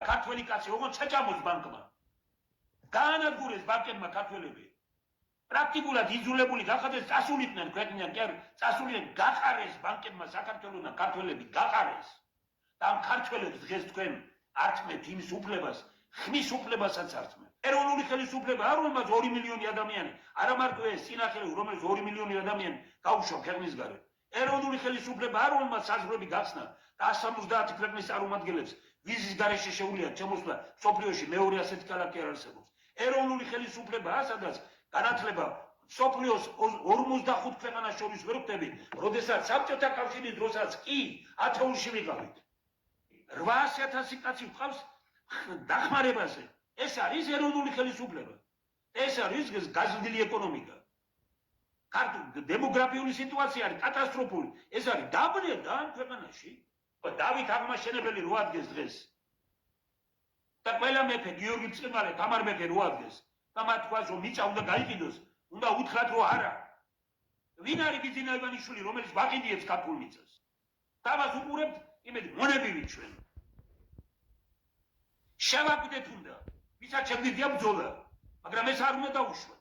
ქართველი კაცი ოღონდ შეჭამოს ბანკმა. გაანადგურეს ბანკებმა ქართველები. პრაქტიკულად იძულებული გახადეს წასულიყვნენ ქვეყნიდან, კი არა, წასულიყვნენ გაყარეს ბანკებმა საქართველოსთან ქართველები გაყარეს. და ამ ქართველებს დღეს თქვენ ართმევთ იმის უფლებას, ხმის უფლებასაც ართმევთ. ეროვნული ხელისუფლება არ უნდა 2 მილიონი ადამიანი, არა მარტო ეს წინახელი, რომელიც 2 მილიონი ადამიანი გაუშვა ქვეყნის გარეთ. ეროვნული ხელისუფლება არ უნდა საზღვრები გახსნა და 170 ქვეყნის წარმომადგენლებს ვიზის გარეშე შეუძლიათ შემოსვლა სოფლიოში მეორე ასეთი ქალაქი არ არსებობს. ეროვნული ხელისუფლებაა, სადაც განათლება სოფლიოს 45 ქვეყანას შორის ვერ ვხვდები, როდესაც საბჭოთა კავშირის დროსაც კი ათეულში ვიყავით. 800,000 კაცი ვყავს დახმარებაზე. ეს არის ეროვნული ხელისუფლება. ეს არის გაზრდილი ეკონომიკა. დემოგრაფიული სიტუაცია არის კატასტროფული. ეს არის დაბნელდა ამ ქვეყანაში. დავით აღმაშენებელი რო ადგეს დღეს. და ყველა მეფე გიორგი ბრწყინვალე, თამარ მეფე რო ადგეს. და მათ თქვას რომ მიწა უნდა გაიყიდოს, უნდა უთხრათ რომ არა. ვინ არის ბიძინა ივანიშვილი, რომელიც ვაყიდიებს ქართულ მიწას? დავას უყურებთ, იმედი მონებივით ჩვენ. შევაკვდეთ უნდა, ვისაც შეგვიძლია ბრძოლა, მაგრამ ეს არ უნდა დაუშვათ.